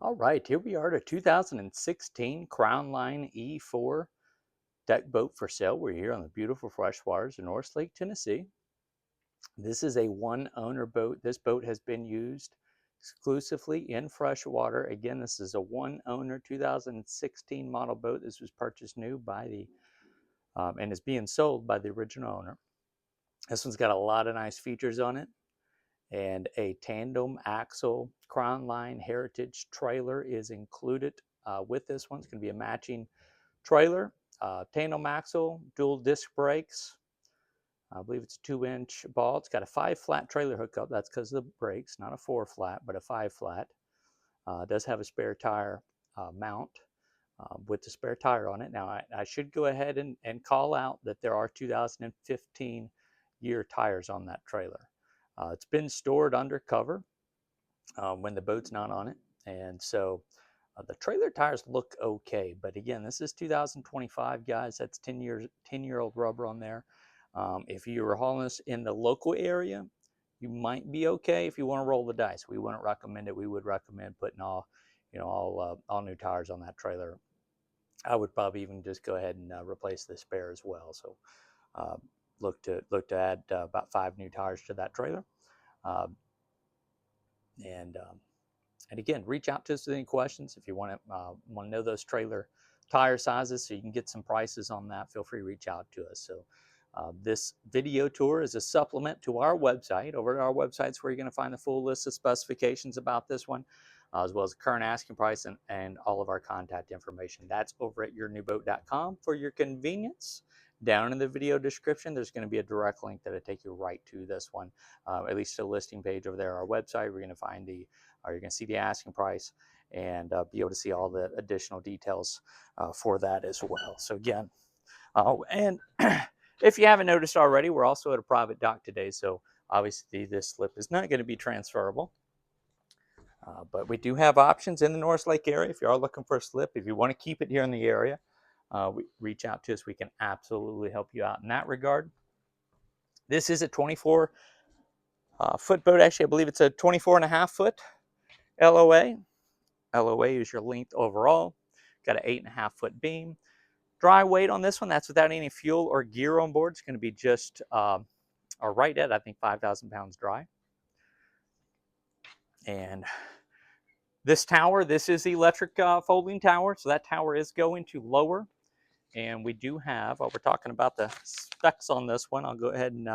All right, here we are at a 2016 Crownline E4 deck boat for sale. We're here on the beautiful freshwaters of Norris Lake, Tennessee. This is a one-owner boat. This boat has been used exclusively in freshwater. Again, this is a one-owner 2016 model boat. This was purchased new by the and is being sold by the original owner. This one's got a lot of nice features on it, and a tandem axle Crownline Heritage trailer is included with this one. It's going to be a matching trailer, tandem axle, dual disc brakes. I believe it's a 2-inch ball. It's got a 5-flat trailer hookup. That's because of the brakes, not a 4-flat, but a 5-flat. It does have a spare tire mount with the spare tire on it. Now, I should go ahead and call out that there are 2015 year tires on that trailer. It's been stored undercover when the boat's not on it. And so the trailer tires look okay. But again, this is 2025, guys. That's 10-year-old rubber on there. If you were hauling this in the local area, you might be okay if you want to roll the dice. We wouldn't recommend it. We would recommend putting all new tires on that trailer. I would probably even just go ahead and replace the spare as well. So look to add about 5 new tires to that trailer. And again, reach out to us with any questions. If you want to know those trailer tire sizes so you can get some prices on that, feel free to reach out to us. So this video tour is a supplement to our website. Over at our website is where you're going to find the full list of specifications about this one, as well as the current asking price and all of our contact information. That's over at yournewboat.com. For your convenience, down in the video description, there's going to be a direct link that'll take you right to this one, at least a listing page over there. Our website, we're going to find you're going to see the asking price and be able to see all the additional details for that as well. So again, and if you haven't noticed already, we're also at a private dock today. So obviously this slip is not going to be transferable. But we do have options in the Norris Lake area. If you are looking for a slip, if you want to keep it here in the area, reach out to us. We can absolutely help you out in that regard. This is a 24 foot boat. Actually, I believe it's a 24.5 foot LOA. LOA is your length overall. Got an 8.5 foot beam. Dry weight on this one, that's without any fuel or gear on board. It's going to be just right at, I think, 5,000 pounds dry. And this tower, this is the electric folding tower, so that tower is going to lower. And we do have, while we're talking about the specs on this one, I'll go ahead and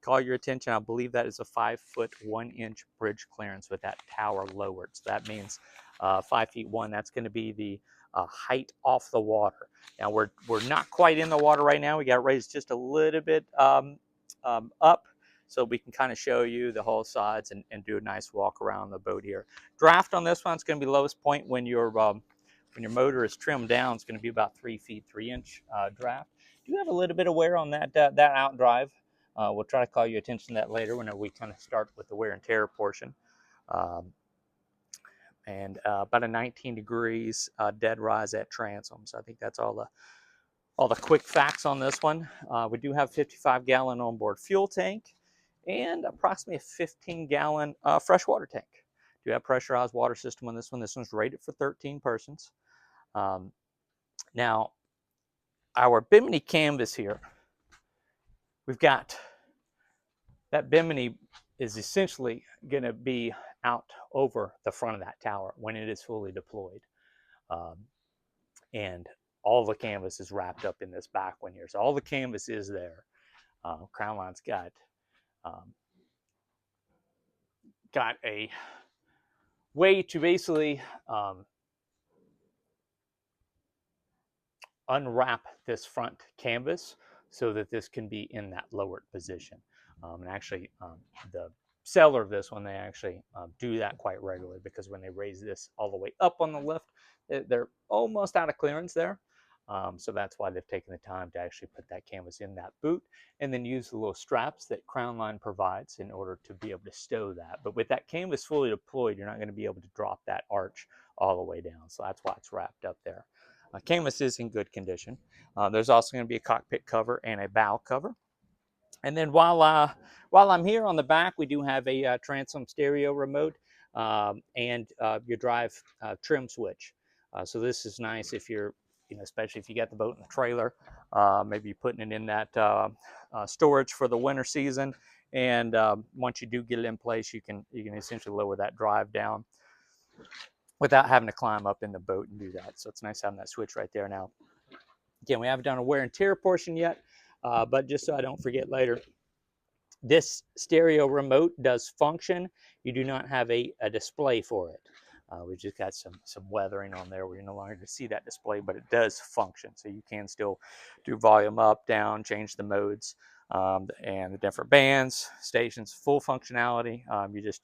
call your attention. I believe that is a 5 foot 1 inch bridge clearance with that tower lowered. So that means 5 feet 1. That's going to be the height off the water. Now we're not quite in the water right now. We got raised just a little bit up, so we can kind of show you the whole sides and do a nice walk around the boat here. Draft on this one, it's going to be lowest point when your motor is trimmed down. It's going to be about 3 feet 3 inch draft. Do have a little bit of wear on that outdrive. We'll try to call your attention to that later whenever we kind of start with the wear and tear portion. And about a 19 degrees dead rise at transom. So I think that's all the quick facts on this one. We do have 55-gallon onboard fuel tank and approximately a 15-gallon freshwater tank. Do have pressurized water system on this one. This one's rated for 13 persons. Now, our bimini canvas here, we've got that bimini is essentially going to be out over the front of that tower when it is fully deployed. And all the canvas is wrapped up in this back one here. So all the canvas is there. Crownline's got a way to basically unwrap this front canvas so that this can be in that lowered position. And actually, the seller of this one, they actually do that quite regularly, because when they raise this all the way up on the lift, they're almost out of clearance there. So that's why they've taken the time to actually put that canvas in that boot and then use the little straps that Crownline provides in order to be able to stow that. But with that canvas fully deployed, you're not going to be able to drop that arch all the way down. So that's why it's wrapped up there. Canvas is in good condition. There's also going to be a cockpit cover and a bow cover. And then while I'm here on the back, we do have a transom stereo remote and your drive trim switch. So this is nice if you're, especially if you got the boat in the trailer, maybe putting it in that storage for the winter season. And once you do get it in place, you can essentially lower that drive down without having to climb up in the boat and do that. So it's nice having that switch right there. Now, again, we haven't done a wear and tear portion yet, but just so I don't forget later, this stereo remote does function. You do not have a display for it. We've just got some weathering on there where you're no longer to see that display, but it does function. So you can still do volume up, down, change the modes, and the different bands, stations, full functionality.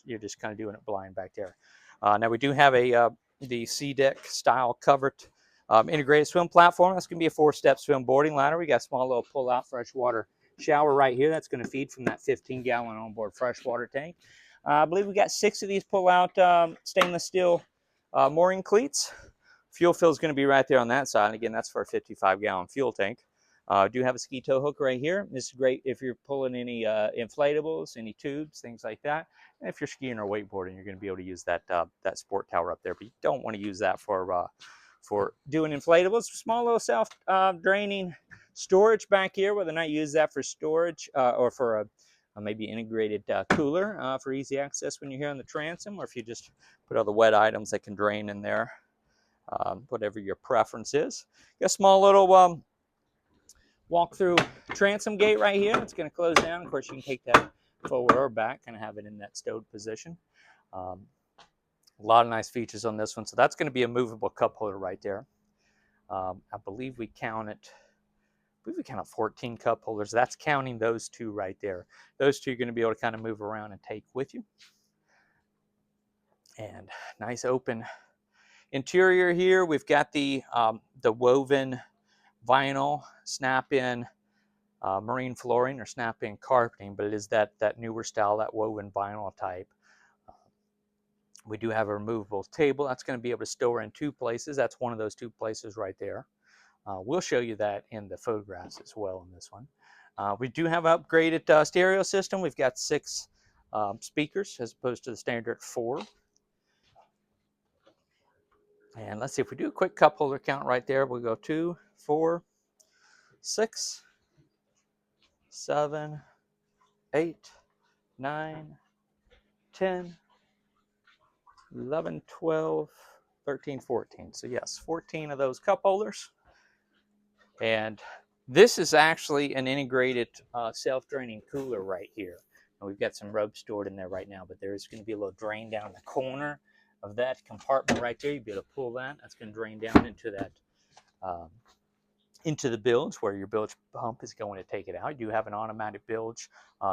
You're just kind of doing it blind back there. Now we do have the C deck style covered integrated swim platform. That's going to be a 4-step swim boarding ladder. We got a small little pull out freshwater shower right here. That's going to feed from that 15-gallon onboard freshwater tank. I believe we got 6 of these pull-out stainless steel mooring cleats. Fuel fill is going to be right there on that side. And again, that's for a 55-gallon fuel tank. Do have a ski tow hook right here. This is great if you're pulling any inflatables, any tubes, things like that. And if you're skiing or wakeboarding, you're going to be able to use that that sport tower up there. But you don't want to use that for doing inflatables. Small little self-draining storage back here, whether or not you use that for storage or for a maybe integrated cooler for easy access when you're here on the transom, or if you just put all the wet items that can drain in there, whatever your preference is. Got a small little walk-through transom gate right here. It's going to close down. Of course, you can take that forward or back and have it in that stowed position. A lot of nice features on this one. So that's going to be a movable cup holder right there. I believe we counted 14 cup holders. That's counting those 2 right there. Those 2 are going to be able to kind of move around and take with you. And nice open interior here. We've got the woven vinyl snap-in marine flooring or snap-in carpeting, but it is that newer style, that woven vinyl type. We do have a removable table. That's going to be able to store in 2 places. That's one of those 2 places right there. We'll show you that in the photographs as well in this one. We do have an upgraded stereo system. We've got 6 speakers as opposed to the standard 4. And let's see, if we do a quick cup holder count right there, we'll go 2, 4, 6, 7, 8, 9, 10, 11, 12, 13, 14. So yes, 14 of those cup holders. And this is actually an integrated self-draining cooler right here. And we've got some ropes stored in there right now, but there's going to be a little drain down the corner of that compartment right there. You'll be able to pull that. That's going to drain down into that into the bilge where your bilge pump is going to take it out. You do have an automatic bilge.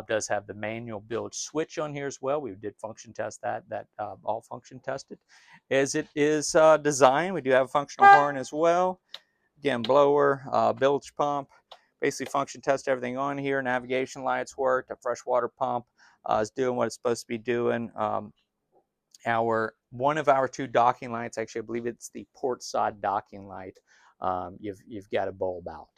Does have the manual bilge switch on here as well. We did function test that all function tested as it is designed. We do have a functional horn as well. Again, blower, bilge pump, basically function test everything on here. Navigation lights work. The freshwater pump is doing what it's supposed to be doing. One of our 2 docking lights, actually, I believe it's the port side docking light. You've got a bulb out.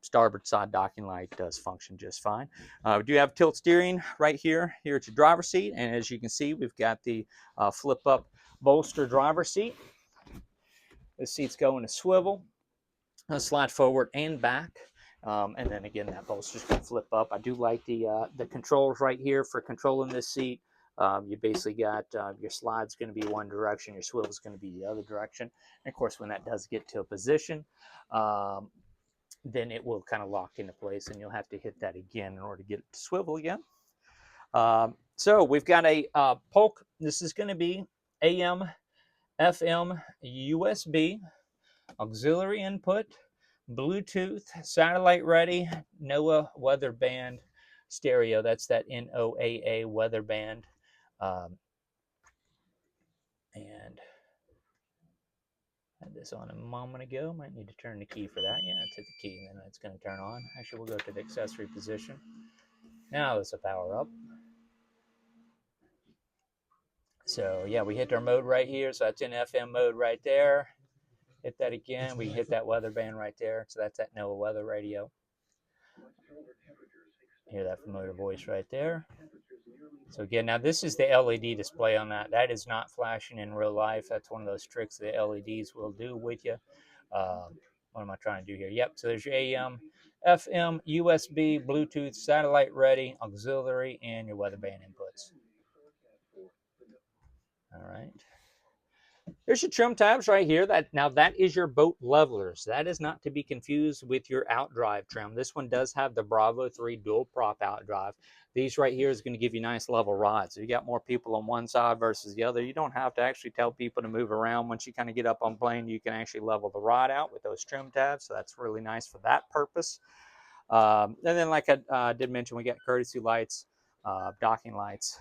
Starboard side docking light does function just fine. We do have tilt steering right here. Here at your driver's seat, and as you can see, we've got the flip-up bolster driver's seat. The seat's going to swivel, slide forward and back. And then again, that bolster's going to flip up. I do like the controls right here for controlling this seat. You basically got your slide's going to be one direction, your swivel's going to be the other direction. And of course, when that does get to a position, then it will kind of lock into place, and you'll have to hit that again in order to get it to swivel again. So we've got a Polk. This is going to be AM, FM, USB, auxiliary input, Bluetooth, satellite ready, NOAA Weatherband stereo. That's that NOAA Weatherband. And I had this on a moment ago. Might need to turn the key for that. Yeah, it's hit the key and then it's going to turn on. Actually, we'll go to the accessory position. Now this will power up. So yeah, we hit our mode right here. So that's in FM mode right there. Hit that again. We hit that weather band right there. So that's that NOAA weather radio. Hear that familiar voice right there. So again, now this is the LED display on that. That is not flashing in real life. That's one of those tricks the LEDs will do with you. What am I trying to do here? Yep, so there's your AM, FM, USB, Bluetooth, satellite ready, auxiliary, and your weatherband inputs. All right. There's your trim tabs right here. Now that is your boat levelers. That is not to be confused with your outdrive trim. This one does have the Bravo 3 dual prop outdrive. These right here is going to give you nice level rods. So you got more people on one side versus the other. You don't have to actually tell people to move around. Once you kind of get up on plane, you can actually level the rod out with those trim tabs. So that's really nice for that purpose. And then like I did mention, we got courtesy lights, docking lights.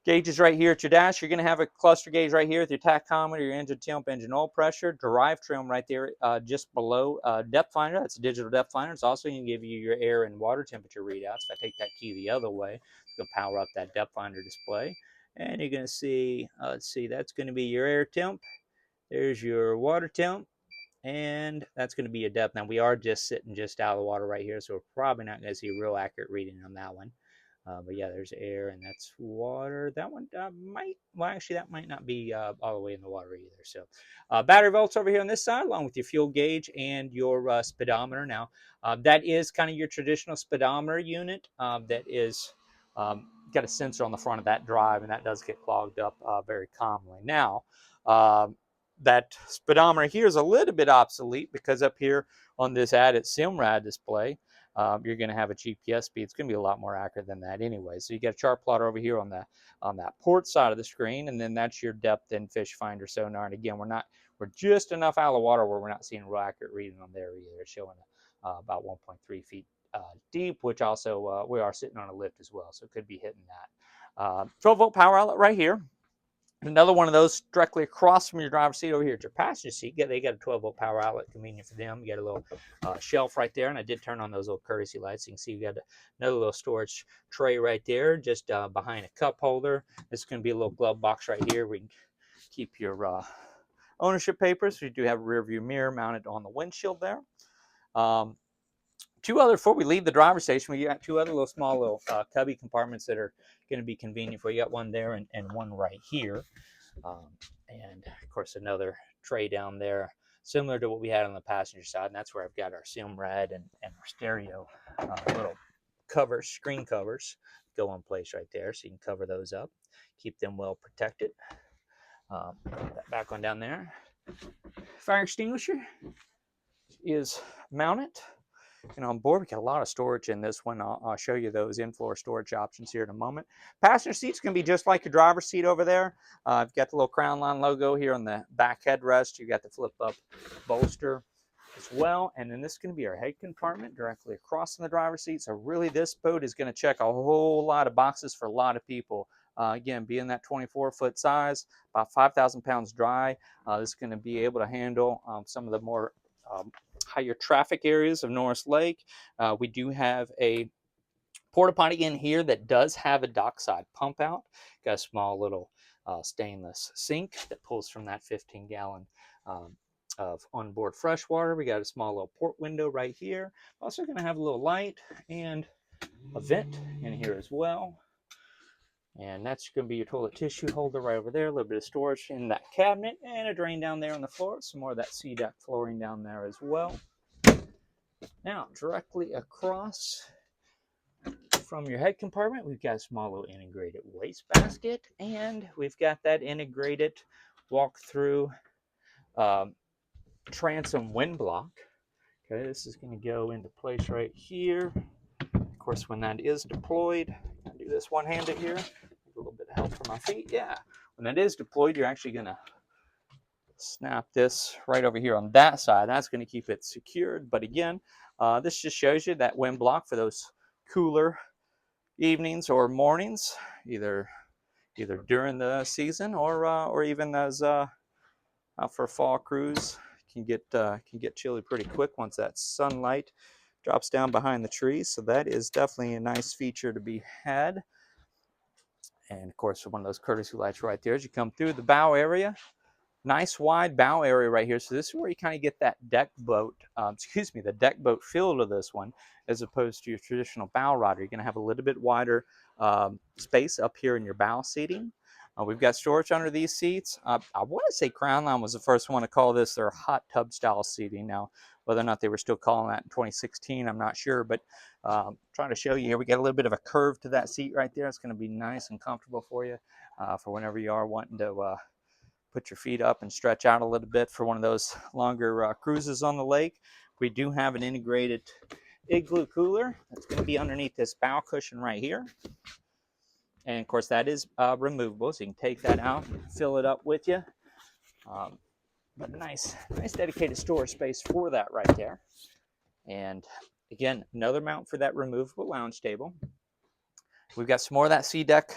Gauges right here at your dash. You're going to have a cluster gauge right here with your tachometer, your engine temp, engine oil pressure, drive trim right there just below depth finder. That's a digital depth finder. It's also going to give you your air and water temperature readouts. If I take that key the other way, it's going to power up that depth finder display. And you're going to see, let's see, that's going to be your air temp. There's your water temp. And that's going to be your depth. Now, we are just sitting just out of the water right here, so we're probably not going to see a real accurate reading on that one. But yeah, there's air and that's water. That one that might not be all the way in the water either. So battery volts over here on this side, along with your fuel gauge and your speedometer. Now, that is kind of your traditional speedometer unit that is got a sensor on the front of that drive, and that does get clogged up very commonly. Now, that speedometer here is a little bit obsolete because up here on this added Simrad display, you're going to have a GPS speed. It's going to be a lot more accurate than that anyway. So you got a Chartplotter over here on that port side of the screen, and then that's your depth and fish finder sonar. And again, we're just enough out of the water where we're not seeing real accurate reading on there either. It's showing about 1.3 feet deep, which also we are sitting on a lift as well, so it could be hitting that. 12-volt power outlet right here. Another one of those directly across from your driver's seat over here at your passenger seat. They got a 12-volt power outlet, convenient for them. You got a little shelf right there, and I did turn on those little courtesy lights. You can see you got another little storage tray right there, just behind a cup holder. This is going to be a little glove box right here where you can keep your ownership papers. You do have a rear view mirror mounted on the windshield there. Before we leave the driver's station, we got two other small cubby compartments that are going to be convenient for you. You got one there and one right here. And of course, another tray down there, similar to what we had on the passenger side. And that's where I've got our Simrad and our stereo little covers, screen covers, go in place right there. So you can cover those up, keep them well protected. Put that back on down there. Fire extinguisher is mounted. And on board, we got a lot of storage in this one. I'll show you those in-floor storage options here in a moment. Passenger seat's going to be just like your driver's seat over there. You've got the little Crownline logo here on the back headrest. You've got the flip-up bolster as well. And then this is going to be our head compartment directly across from the driver's seat. So really, this boat is going to check a whole lot of boxes for a lot of people. Again, being that 24-foot size, about 5,000 pounds dry, this is going to be able to handle some of the more higher traffic areas of Norris Lake. We do have a porta-potti in here that does have a dockside pump out. Got a small little stainless sink that pulls from that 15-gallon of onboard fresh water. We got a small little port window right here. Also going to have a little light and a vent in here as well. And that's going to be your toilet tissue holder right over there. A little bit of storage in that cabinet and a drain down there on the floor. Some more of that C-deck flooring down there as well. Now, directly across from your head compartment, we've got a small little integrated wastebasket, and we've got that integrated walk-through transom wind block. Okay, this is going to go into place right here. Of course, when that is deployed, I'll do this one-handed here. A little bit of help for my feet. Yeah, when that is deployed, you're actually going to snap this right over here on that side. That's going to keep it secured. But again, this just shows you that wind block for those cooler evenings or mornings, either during the season or even as out for a fall cruise. Can get chilly pretty quick once that sunlight drops down behind the trees. So that is definitely a nice feature to be had. And of course, one of those courtesy lights right there as you come through the bow area. Nice wide bow area right here. So this is where you kind of get that deck boat, the deck boat feel to this one, as opposed to your traditional bow rider. You're going to have a little bit wider space up here in your bow seating. We've got storage under these seats. I want to say Crownline was the first one to call this their hot tub style seating. Now, whether or not they were still calling that in 2016, I'm not sure, but trying to show you here, we got a little bit of a curve to that seat right there. It's going to be nice and comfortable for you for whenever you are wanting to put your feet up and stretch out a little bit for one of those longer cruises on the lake. We do have an integrated igloo cooler that's going to be underneath this bow cushion right here. And of course that is removable, so you can take that out and fill it up with you. But nice dedicated storage space for that right there. And again, another mount for that removable lounge table. We've got some more of that sea deck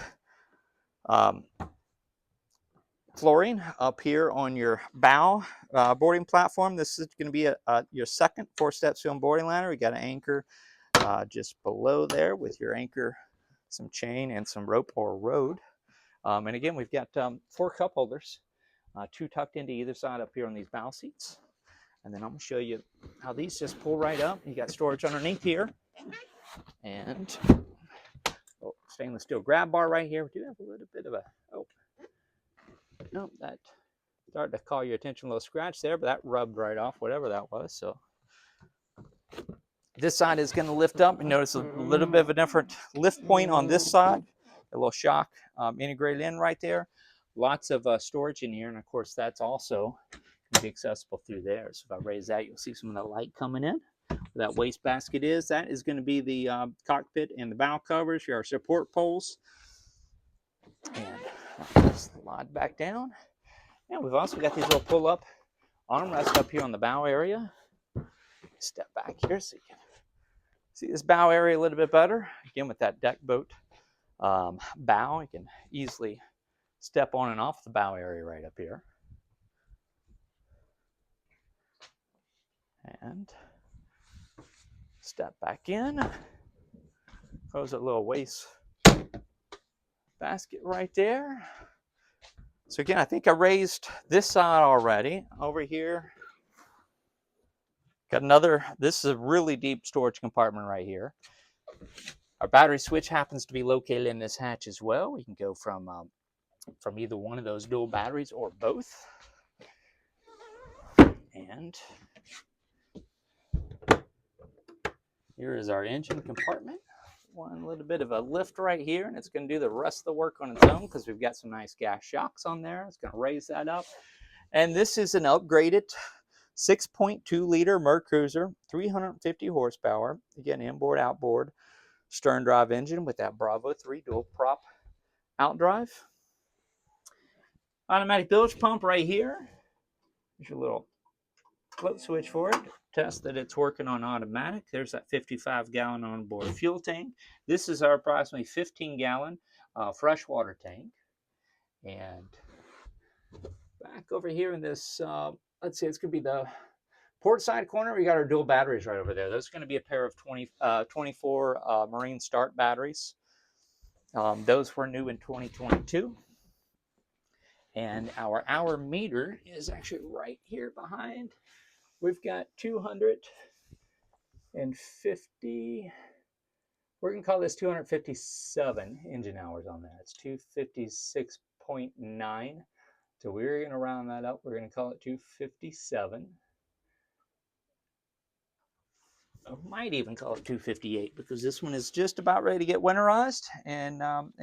flooring up here on your bow boarding platform. This is going to be your second 4-step steel boarding ladder. We got an anchor just below there with your anchor, some chain, and some rope or rode. And again, we've got 4 cup holders, 2 tucked into either side up here on these bow seats. And then I'm going to show you how these just pull right up. You got storage underneath here. And stainless steel grab bar right here. We do have a little bit of a, that started to call your attention, a little scratch there, but that rubbed right off, whatever that was. So this side is going to lift up. And notice a little bit of a different lift point on this side. A little shock integrated in right there. Lots of storage in here. And of course, that's also going to be accessible through there. So if I raise that, you'll see some of the light coming in. Where that waste basket is, that is going to be the cockpit and the bow covers, your support poles. And slide back down. And we've also got these little pull-up armrests up here on the bow area. Step back here so you can see this bow area a little bit better. Again, with that deck boat bow, you can easily step on and off the bow area right up here. And step back in. Close that little waste basket right there. So again, I think I raised this side already. Over here, got another, this is a really deep storage compartment right here. Our battery switch happens to be located in this hatch as well. We can go from either one of those dual batteries or both. And here is our engine compartment. One little bit of a lift right here, and it's going to do the rest of the work on its own because we've got some nice gas shocks on there. It's going to raise that up. And this is an upgraded 6.2 liter Mercruiser, 350 horsepower. Again, inboard, outboard, stern drive engine with that Bravo 3 dual prop outdrive. Automatic bilge pump right here. There's your little float switch for it. Test that it's working on automatic. There's that 55-gallon onboard fuel tank. This is our approximately 15-gallon freshwater tank. And back over here in this, let's see, it's going to be the port side corner. We got our dual batteries right over there. Those are going to be a pair of 24 Marine Start batteries. Those were new in 2022. And our hour meter is actually right here behind. We've got 250, we're going to call this 257 engine hours on that. It's 256.9. So we're going to round that up. We're going to call it 257. I might even call it 258 because this one is just about ready to get winterized and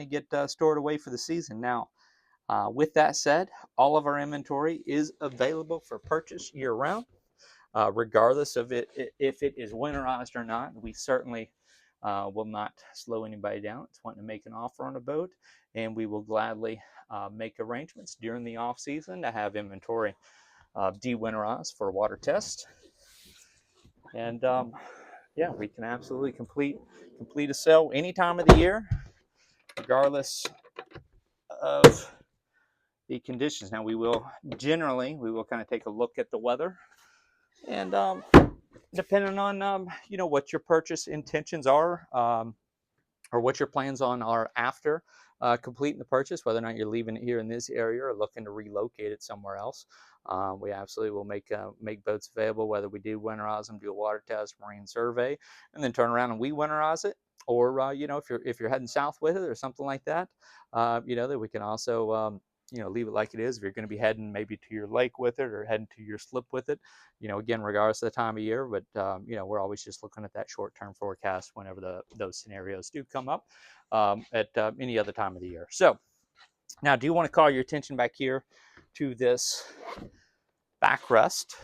get stored away for the season. Now, with that said, all of our inventory is available for purchase year-round. Regardless of if it is winterized or not. We certainly will not slow anybody down. It's wanting to make an offer on a boat, and we will gladly make arrangements during the off season to have inventory de-winterized for a water test. And yeah, we can absolutely complete a sale any time of the year, regardless of the conditions. Now we will kind of take a look at the weather. And depending on what your purchase intentions are, or what your plans on are after completing the purchase, whether or not you're leaving it here in this area or looking to relocate it somewhere else. We absolutely will make boats available, whether we do winterize them, do a water test, marine survey, and then turn around and we winterize it. Or you know, if you're heading south with it or something like that, you know, that we can also you know, leave it like it is. If you're going to be heading maybe to your lake with it or heading to your slip with it, you know, again, regardless of the time of year, but you know, we're always just looking at that short-term forecast whenever those scenarios do come up at any other time of the year. So now, I do want to call your attention back here to this backrest.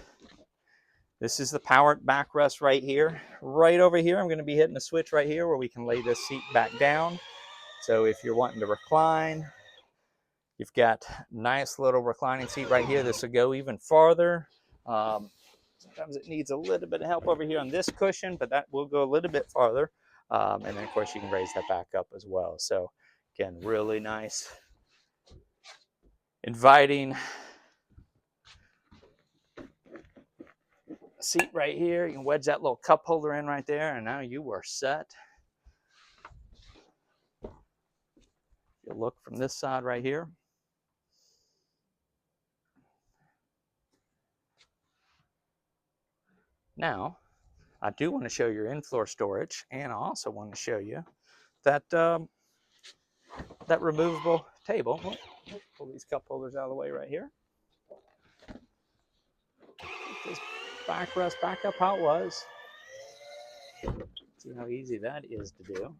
This is the powered backrest right here. Right over here, I'm going to be hitting the switch right here where we can lay this seat back down. So if you're wanting to recline, you've got a nice little reclining seat right here. This will go even farther. Sometimes it needs a little bit of help over here on this cushion, but that will go a little bit farther. And then, of course, you can raise that back up as well. So, again, really nice, inviting seat right here. You can wedge that little cup holder in right there, and now you are set. You look from this side right here. Now, I do want to show your in-floor storage, and I also want to show you that that removable table. Pull these cup holders out of the way right here. Get this backrest back up how it was. See how easy that is to do.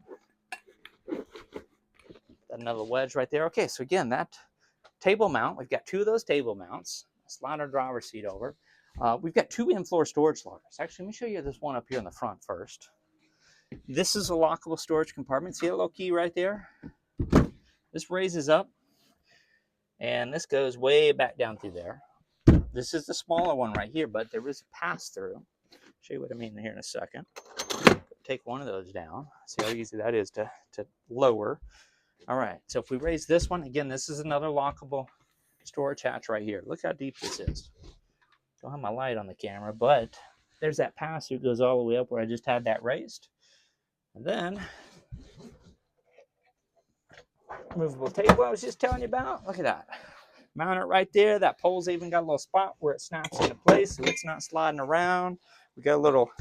Another wedge right there. Okay, so again, that table mount, we've got two of those table mounts. Slide our driver's seat over. We've got two in-floor storage lockers. Actually, let me show you this one up here in the front first. This is a lockable storage compartment. See that little key right there? This raises up, and this goes way back down through there. This is the smaller one right here, but there is a pass-through. I'll show you what I mean here in a second. Take one of those down. See how easy that is to lower. All right, so if we raise this one, again, this is another lockable storage hatch right here. Look how deep this is. Don't have my light on the camera, but there's that pass-through goes all the way up where I just had that raised. And then, movable table I was just telling you about. Look at that. Mount it right there. That pole's even got a little spot where it snaps into place so it's not sliding around. We got a little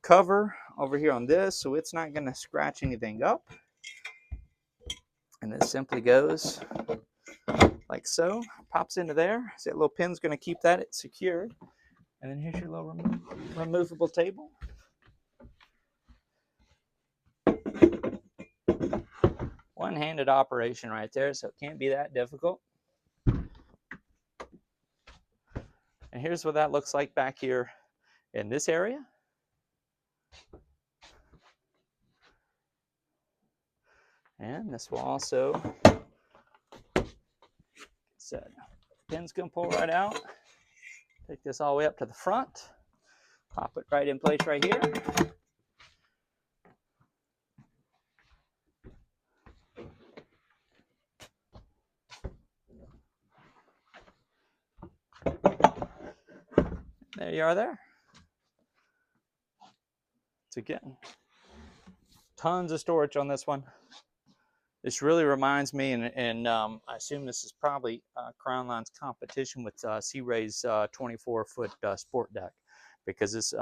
cover over here on this so it's not going to scratch anything up. And this simply goes like so. Pops into there. See that little pin's going to keep that secured. And then here's your little removable table. One-handed operation right there, so it can't be that difficult. And here's what that looks like back here in this area. And this will also, said, pin's gonna pull right out. Take this all the way up to the front. Pop it right in place right here. There you are there. So again, tons of storage on this one. This really reminds me, and I assume this is probably Crownline's competition with Sea Ray's 24-foot sport deck, because this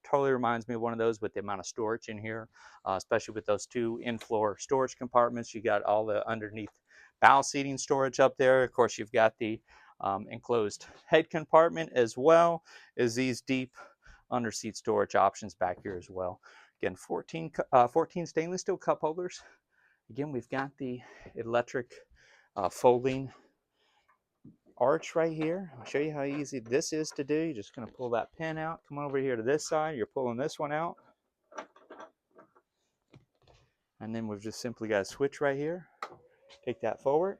totally reminds me of one of those with the amount of storage in here, especially with those two in-floor storage compartments. You got all the underneath bow seating storage up there. Of course, you've got the enclosed head compartment, as well as these deep under-seat storage options back here as well. Again, 14 stainless steel cup holders. Again, we've got the electric folding arch right here. I'll show you how easy this is to do. You're just going to pull that pin out, come over here to this side. You're pulling this one out. And then we've just simply got a switch right here. Take that forward.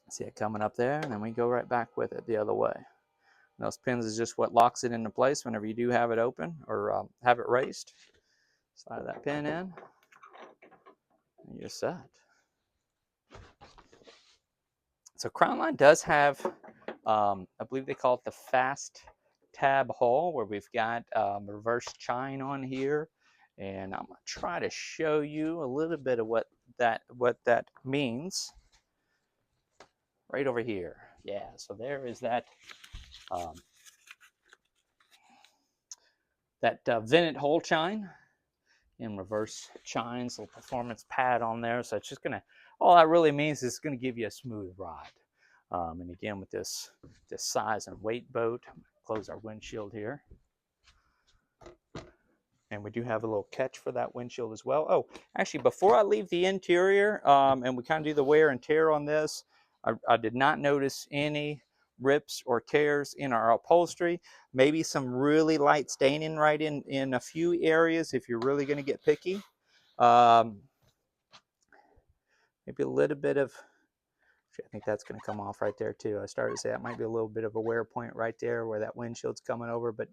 See it coming up there, and then we go right back with it the other way. And those pins is just what locks it into place whenever you do have it open or have it raised. Slide that pin in. And you're set. So Crownline does have, I believe they call it the F.A.S.T tab hull, where we've got reverse chine on here, And I'm going to try to show you a little bit of what that means right over here. Yeah, so there is that vented hole chine in reverse chines, little performance pad on there. So it's just gonna, all that really means is it's gonna give you a smooth ride. And again, with this size and weight boat, close our windshield here. And we do have a little catch for that windshield as well. Oh, actually, before I leave the interior, and we kind of do the wear and tear on this, I did not notice any rips or tears in our upholstery. Maybe some really light staining right in a few areas if you're really going to get picky. Maybe a little bit of, I think that's going to come off right there too. I started to say that might be a little bit of a wear point right there where that windshield's coming over, but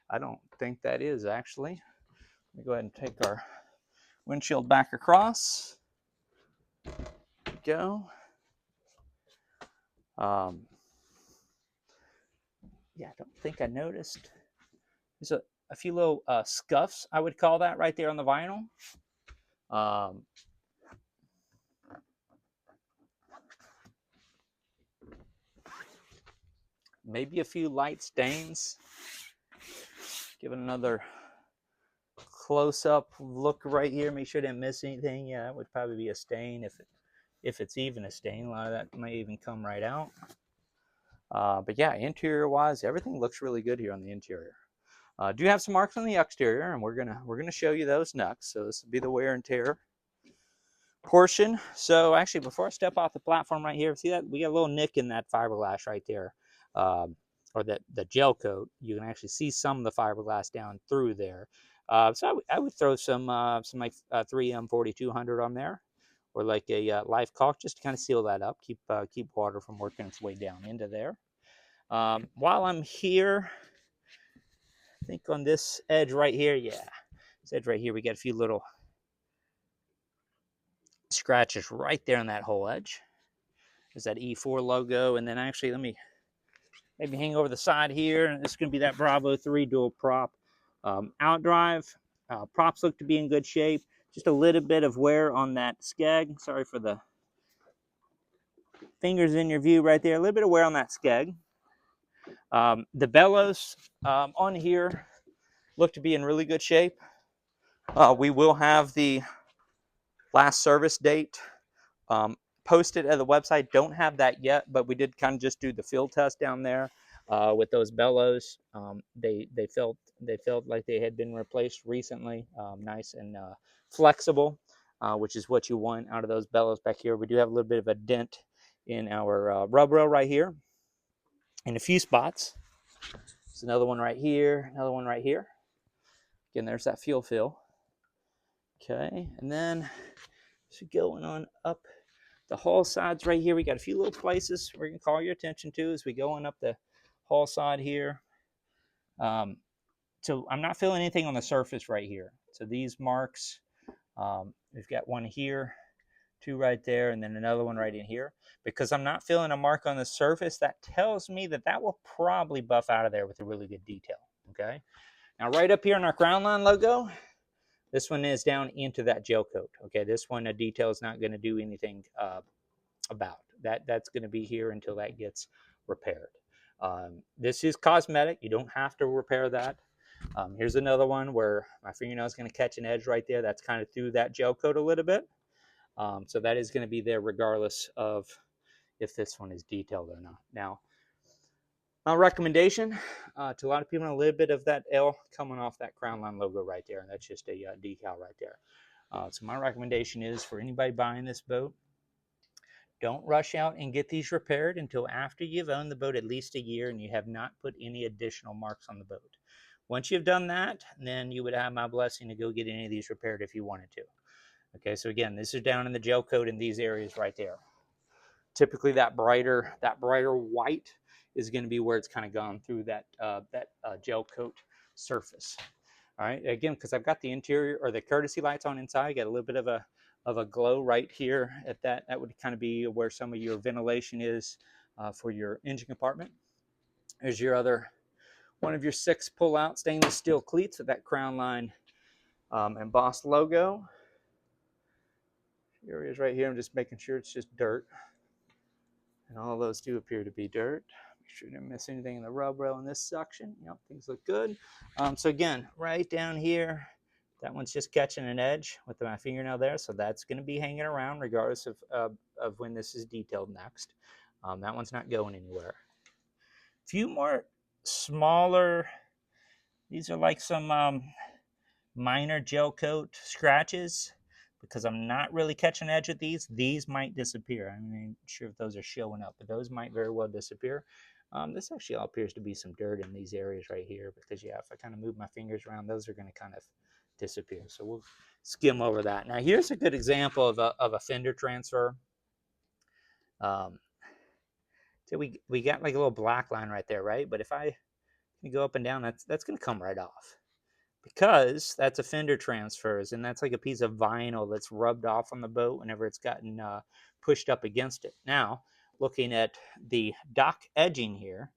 I don't think that is actually. Let me go ahead and take our windshield back across. Go. Yeah, I don't think I noticed. There's a few little scuffs, I would call that, right there on the vinyl. Maybe a few light stains. Give it another close-up look right here. Make sure I didn't miss anything. Yeah, that would probably be a stain if it's even a stain. A lot of that may even come right out. But yeah, interior-wise, everything looks really good here on the interior. Do have some marks on the exterior, and we're gonna show you those next. So this will be the wear and tear portion. So actually, before I step off the platform right here, see that we got a little nick in that fiberglass right there, or the gel coat. You can actually see some of the fiberglass down through there. So I would throw some like 3M 4200 on there, or like a life caulk, just to kind of seal that up, keep water from working its way down into there. While I'm here, I think on this edge right here, yeah, this edge right here, we got a few little scratches right there on that whole edge. There's that E4 logo, and then actually, let me maybe hang over the side here, and this is going to be that Bravo 3 dual prop outdrive. Props look to be in good shape. Just a little bit of wear on that skeg. Sorry for the fingers in your view right there. A little bit of wear on that skeg. The bellows on here look to be in really good shape. We will have the last service date posted at the website. Don't have that yet, but we did kind of just do the field test down there with those bellows. They felt like they had been replaced recently, nice and flexible, which is what you want out of those bellows back here. We do have a little bit of a dent in our rub rail right here in a few spots. There's another one right here, another one right here. Again, there's that fuel fill. Okay, and then so going on up the hull sides right here, we got a few little places we're going to call your attention to as we go on up the hull side here. So I'm not feeling anything on the surface right here. So these marks, we've got one here, two right there, and then another one right in here. Because I'm not feeling a mark on the surface, that tells me that that will probably buff out of there with a really good detail. Okay. Now right up here on our Crownline logo, this one is down into that gel coat. Okay, this one, a detail is not going to do anything about. That's going to be here until that gets repaired. This is cosmetic. You don't have to repair that. Here's another one where my fingernail is going to catch an edge right there. That's kind of through that gel coat a little bit. So that is going to be there regardless of if this one is detailed or not. Now, my recommendation to a lot of people, a little bit of that L coming off that Crownline logo right there, and that's just a decal right there. So my recommendation is for anybody buying this boat, don't rush out and get these repaired until after you've owned the boat at least a year and you have not put any additional marks on the boat. Once you've done that, then you would have my blessing to go get any of these repaired if you wanted to. Okay, so again, this is down in the gel coat in these areas right there. Typically that brighter white is going to be where it's kind of gone through that gel coat surface. All right, again, because I've got the interior or the courtesy lights on inside, I got a little bit of a glow right here at that. That would kind of be where some of your ventilation is for your engine compartment. There's your other one of your 6 pull-out stainless steel cleats with that Crownline Embossed logo. Here it is right here. I'm just making sure it's just dirt. And all those do appear to be dirt. Make sure you didn't miss anything in the rub rail in this section. Yep, things look good. So again, right down here, that one's just catching an edge with my fingernail there. So that's going to be hanging around regardless of when this is detailed next. That one's not going anywhere. A few more smaller, these are like some minor gel coat scratches because I'm not really catching edge with these. These might disappear. I'm not sure if those are showing up, but those might very well disappear. This actually all appears to be some dirt in these areas right here because, yeah, if I kind of move my fingers around, those are going to kind of disappear. So we'll skim over that. Now, here's a good example of a fender transfer. So we got like a little black line right there, right? But if I go up and down, that's going to come right off. Because that's a fender transfers, and that's like a piece of vinyl that's rubbed off on the boat whenever it's gotten pushed up against it. Now, looking at the dock edging here,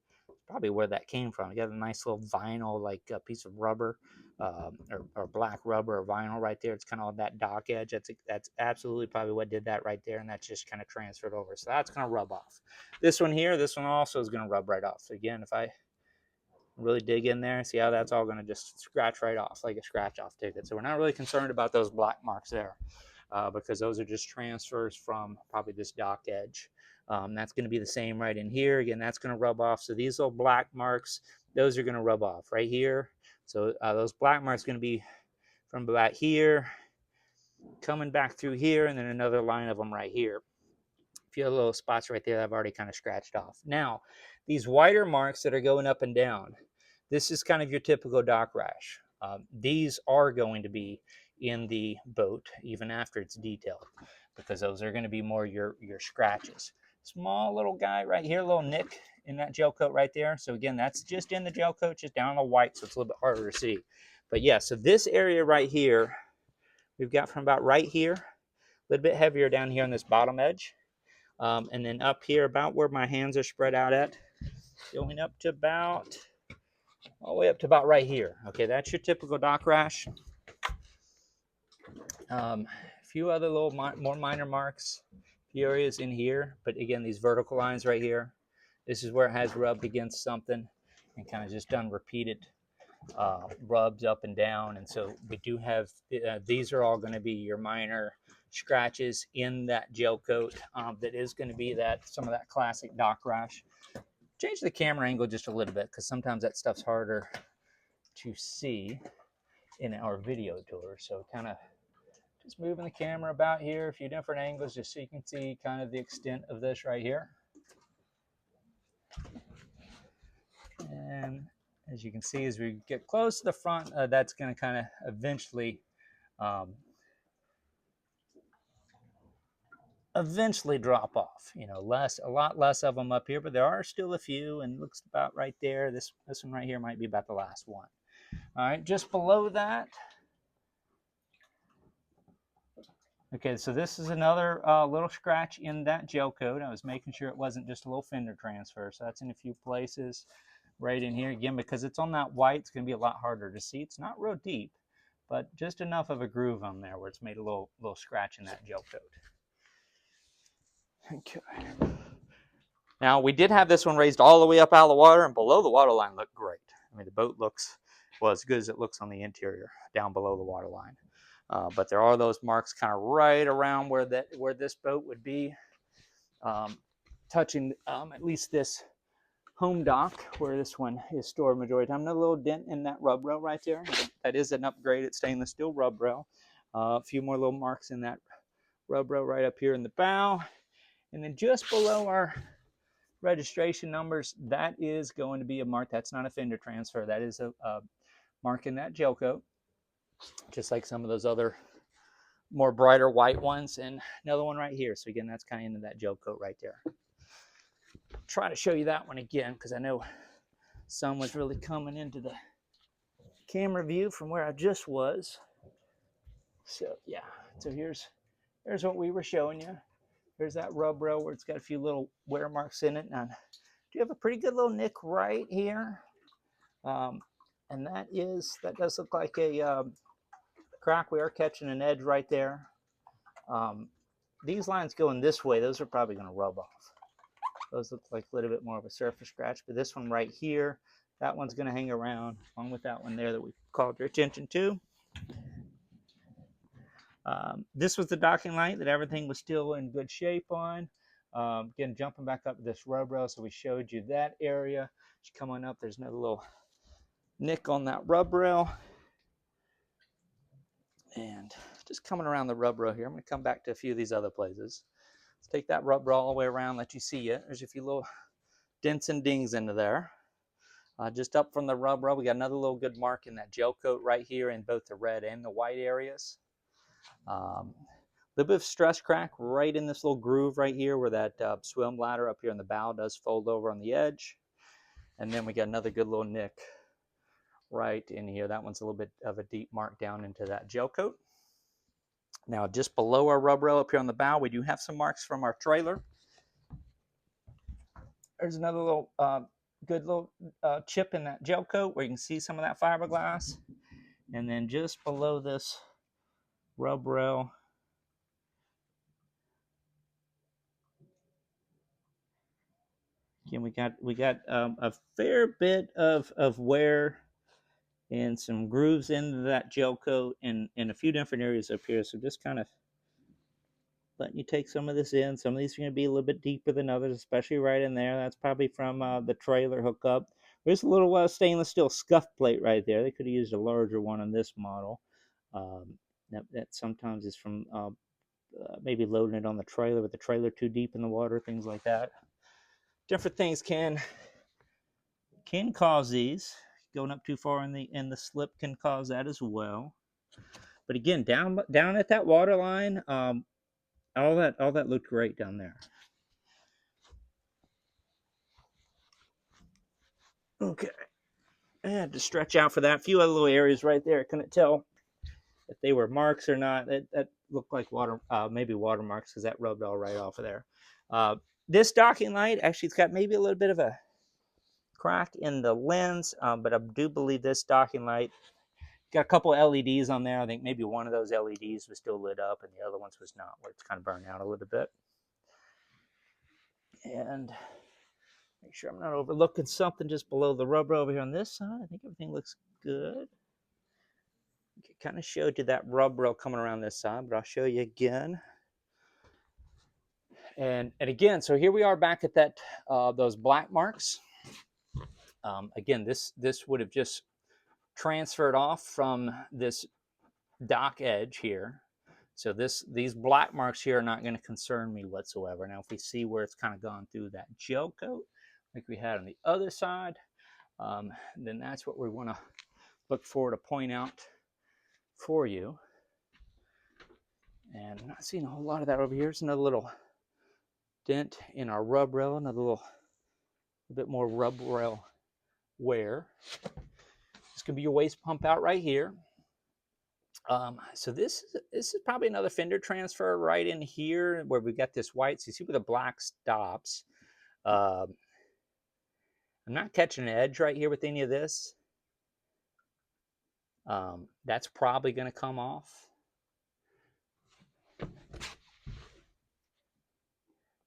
probably where that came from. You got a nice little vinyl, like a piece of rubber, or black rubber or vinyl right there. It's kind of on that dock edge. That's absolutely probably what did that right there, and that's just kind of transferred over. So that's going to rub off. This one here, this one also is going to rub right off. So again, if I really dig in there, see how that's all going to just scratch right off like a scratch off ticket. So we're not really concerned about those black marks there because those are just transfers from probably this dock edge. That's going to be the same right in here. Again, that's going to rub off. So these little black marks, those are going to rub off right here. So those black marks are going to be from about here, coming back through here, and then another line of them right here. A few little spots right there that I've already kind of scratched off. Now, these wider marks that are going up and down, this is kind of your typical dock rash. These are going to be in the boat even after it's detailed because those are going to be more your scratches. Small little guy right here, little nick in that gel coat right there. So again, that's just in the gel coat, just down on the white, so it's a little bit harder to see. But yeah, so this area right here, we've got from about right here, a little bit heavier down here on this bottom edge. And then up here, about where my hands are spread out at, going up to about, all the way up to about right here. Okay, that's your typical dock rash. A few other little more minor marks, a few areas in here, but again, these vertical lines right here, this is where it has rubbed against something and kind of just done repeated rubs up and down. And so we do have, these are all going to be your minor scratches in that gel coat. That is going to be some of that classic dock rash. Change the camera angle just a little bit because sometimes that stuff's harder to see in our video tour. So kind of just moving the camera about here, a few different angles just so you can see kind of the extent of this right here. And as you can see, as we get close to the front, that's going to kind of eventually drop off. You know, a lot less of them up here, but there are still a few, and it looks about right there. This one right here might be about the last one. All right, just below that. Okay, so this is another little scratch in that gel coat. I was making sure it wasn't just a little fender transfer, so that's in a few places. Right in here again, because it's on that white, it's going to be a lot harder to see. It's not real deep, but just enough of a groove on there where it's made a little scratch in that gel coat. Okay. Now, we did have this one raised all the way up out of the water, and below the water line looked great. I mean, the boat looks, well, as good as it looks on the interior down below the water line. But there are those marks kind of right around where this boat would be, touching at least this home dock where this one is stored majority of the time. Another little dent in that rub rail right there. That is an upgraded stainless steel rub rail. A few more little marks in that rub rail right up here in the bow. And then just below our registration numbers, that is going to be a mark. That's not a fender transfer. That is a mark in that gel coat, just like some of those other more brighter white ones. And another one right here. So again, that's kind of into that gel coat right there. Try to show you that one again because I know sun was really coming into the camera view from where I just was. So yeah, so here's what we were showing you. There's that rub rail where it's got a few little wear marks in it. Now, do you have a pretty good little nick right here? And that does look like a crack, we are catching an edge right there. These lines going this way, those are probably going to rub off. Those look like a little bit more of a surface scratch, but this one right here, that one's going to hang around along with that one there that we called your attention to. This was the docking light that everything was still in good shape on. Again, jumping back up to this rub rail, so we showed you that area. As you come on up, there's another little nick on that rub rail. And just coming around the rub rail here, I'm going to come back to a few of these other places. Let's take that rub rail all the way around, let you see it. There's a few little dents and dings into there. Just up from the rub rail, we got another little good mark in that gel coat right here in both the red and the white areas. A little bit of stress crack right in this little groove right here where that swim ladder up here on the bow does fold over on the edge. And then we got another good little nick right in here. That one's a little bit of a deep mark down into that gel coat. Now, just below our rub rail up here on the bow, we do have some marks from our trailer. There's another little good little chip in that gel coat where you can see some of that fiberglass. And then just below this rub rail, again, we got a fair bit of wear and some grooves into that gel coat in a few different areas up here. So just kind of letting you take some of this in. Some of these are going to be a little bit deeper than others, especially right in there. That's probably from the trailer hookup. There's a little stainless steel scuff plate right there. They could have used a larger one on this model. That sometimes is from maybe loading it on the trailer with the trailer too deep in the water, things like that. Different things can cause these. Going up too far in the slip can cause that as well. But again, down at that water line, all that looked great down there. Okay, I had to stretch out for that. A few other little areas right there. I couldn't tell if they were marks or not. That looked like water, maybe watermarks, because that rubbed all right off of there. This docking light, actually, it's got maybe a little bit of a crack in the lens, but I do believe this docking light got a couple of LEDs on there. I think maybe one of those LEDs was still lit up and the other ones was not, where it's kind of burned out a little bit. And make sure I'm not overlooking something just below the rubber over here on this side. I think everything looks good. Kind of showed you that rub rail coming around this side, but I'll show you again. And again, so here we are back at that those black marks. Again, this would have just transferred off from this dock edge here. So these black marks here are not going to concern me whatsoever. Now, if we see where it's kind of gone through that gel coat, like we had on the other side, then that's what we want to look for to point out for you. And I'm not seeing a whole lot of that over here. There's another little dent in our rub rail, another little bit more rub rail wear. This could be your waste pump out right here. So this is probably another fender transfer right in here where we got this white. So you see where the black stops. I'm not catching an edge right here with any of this. That's probably going to come off.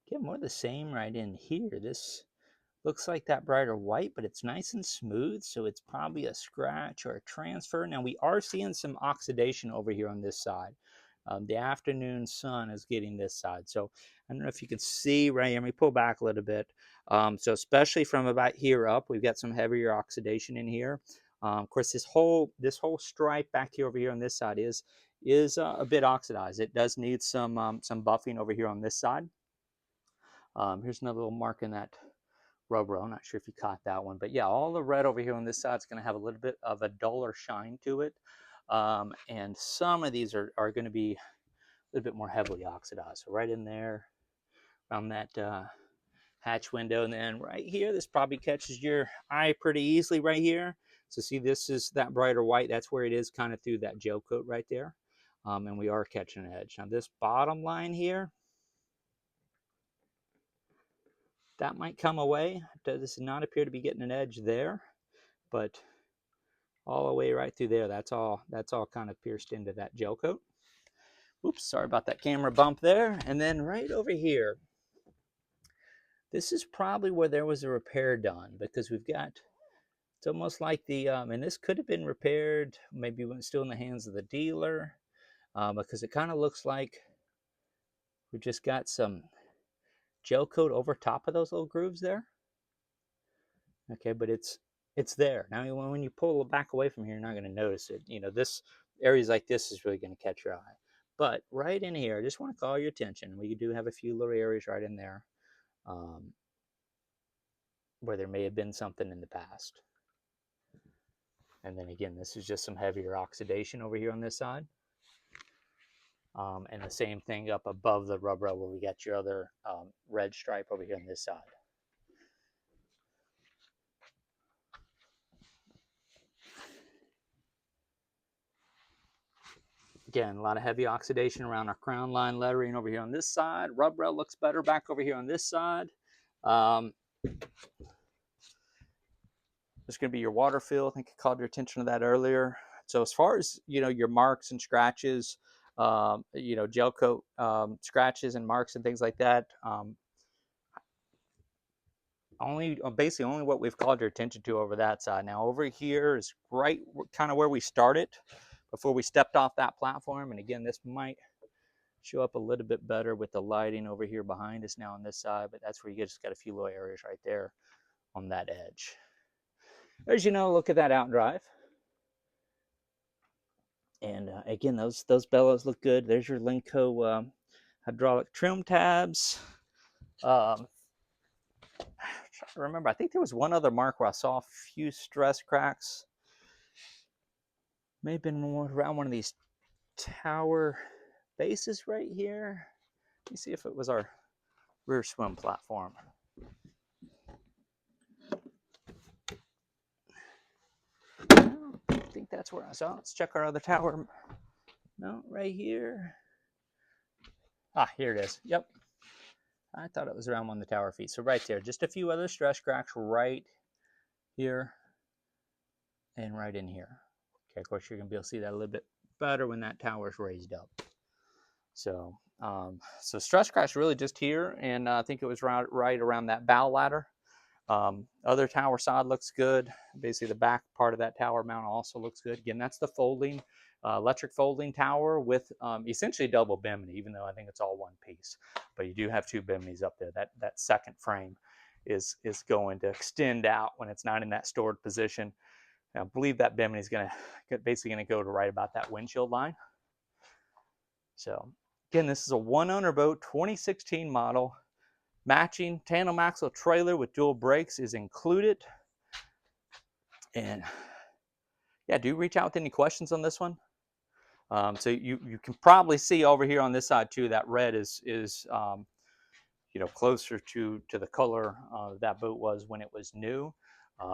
Get more of the same right in here. This looks like that brighter white, but it's nice and smooth, so it's probably a scratch or a transfer. Now, we are seeing some oxidation over here on this side. The afternoon sun is getting this side. So I don't know if you can see right here. Let me pull back a little bit. So especially from about here up, we've got some heavier oxidation in here. Of course, this whole stripe back here over here on this side is a bit oxidized. It does need some buffing over here on this side. Here's another little mark in that rubber. I'm not sure if you caught that one, but yeah, all the red over here on this side is going to have a little bit of a duller shine to it. And some of these are going to be a little bit more heavily oxidized. So right in there around that hatch window. And then right here, this probably catches your eye pretty easily right here. So see, this is that brighter white. That's where it is kind of through that gel coat right there. And we are catching an edge. Now this bottom line here, that might come away. This does not appear to be getting an edge there, but all the way right through there. That's all kind of pierced into that gel coat. Oops, sorry about that camera bump there. And then right over here, this is probably where there was a repair done, because we've got, it's almost like the, and this could have been repaired, maybe when it's still in the hands of the dealer, because it kind of looks like we just got some gel coat over top of those little grooves there. Okay, but it's there. Now, when you pull it back away from here, you're not going to notice it. You know, this areas like this is really going to catch your eye. But right in here, I just want to call your attention. We do have a few little areas right in there where there may have been something in the past. And then again, this is just some heavier oxidation over here on this side. And the same thing up above the rub rail where we got your other red stripe over here on this side. Again, a lot of heavy oxidation around our Crownline lettering over here on this side. Rub rail looks better back over here on this side. There's going to be your water fill. I think I called your attention to that earlier. So as far as, you know, your marks and scratches, you know, gel coat scratches and marks and things like that, basically only what we've called your attention to over that side. Now over here is right kind of where we started before we stepped off that platform. And again, this might show up a little bit better with the lighting over here behind us now on this side, but that's where you just got a few little areas right there on that edge. As you know, look at that outdrive. And again, those bellows look good. There's your Lenco hydraulic trim tabs. Remember, I think there was one other mark where I saw a few stress cracks. May have been around one of these tower bases right here. Let me see if it was our rear swim platform. I think that's where I saw it. Let's check our other tower. No, right here. Ah, here it is. Yep. I thought it was around one of the tower feet. So right there, just a few other stress cracks right here and right in here. Okay, of course, you're going to be able to see that a little bit better when that tower is raised up. So, so stress cracks really just here, and I think it was right around that bow ladder. Other tower side looks good. Basically, the back part of that tower mount also looks good. Again, that's the folding, electric folding tower with essentially double bimini, even though I think it's all one piece. But you do have two biminis up there. That second frame is going to extend out when it's not in that stored position. And I believe that bimini is basically going to go to right about that windshield line. So again, this is a one-owner boat, 2016 model. Matching tandem axle trailer with dual brakes is included. And yeah, do reach out with any questions on this one. So you can probably see over here on this side too, that red is you know, closer to the color that boat was when it was new.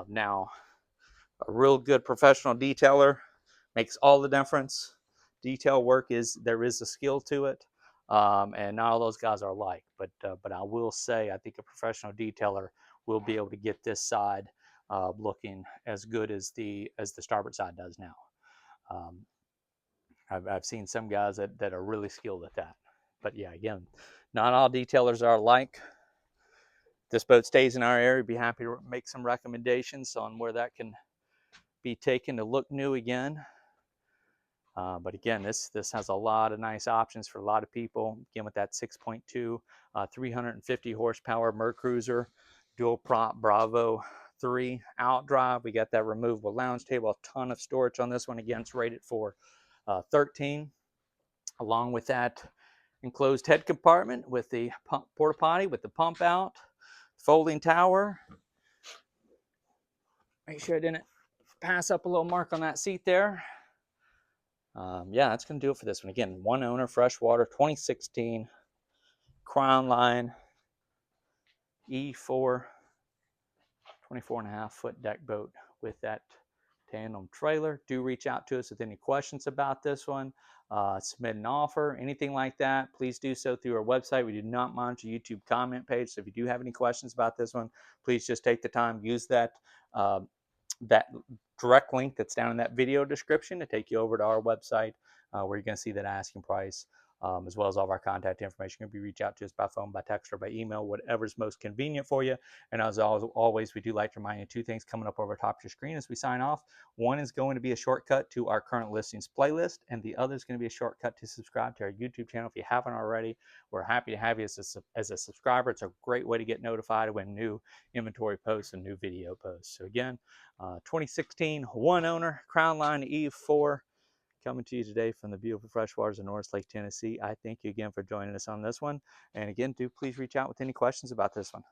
Now, a real good professional detailer makes all the difference. Detail work there is a skill to it. And not all those guys are alike, but I will say I think a professional detailer will be able to get this side looking as good as the starboard side does now. I've seen some guys that are really skilled at that. But yeah, again, not all detailers are alike. This boat stays in our area. Be happy to make some recommendations on where that can be taken to look new again. But again, this has a lot of nice options for a lot of people. Again, with that 6.2, 350 horsepower Mercruiser, dual prop Bravo 3 outdrive. We got that removable lounge table, a ton of storage on this one. Again, it's rated for 13. Along with that enclosed head compartment with the porta-potti with the pump out, folding tower. Make sure I didn't pass up a little mark on that seat there. Yeah, that's going to do it for this one. Again, one owner, freshwater, 2016 Crownline E4, 24.5-foot deck boat with that tandem trailer. Do reach out to us with any questions about this one. Submit an offer, anything like that, please do so through our website. We do not monitor YouTube comment page, so if you do have any questions about this one, please just take the time, use that that direct link that's down in that video description to take you over to our website, where you're going to see that asking price, as well as all of our contact information. You're going to be reach out to us by phone, by text, or by email, whatever's most convenient for you. And as always, we do like to remind you two things coming up over top of your screen as we sign off. One is going to be a shortcut to our current listings playlist, and the other is going to be a shortcut to subscribe to our YouTube channel if you haven't already. We're happy to have you as a subscriber. It's a great way to get notified when new inventory posts and new video posts. So again, 2016 one owner Crownline E4 coming to you today from the beautiful freshwaters of Norris Lake, Tennessee. I thank you again for joining us on this one. And again, do please reach out with any questions about this one.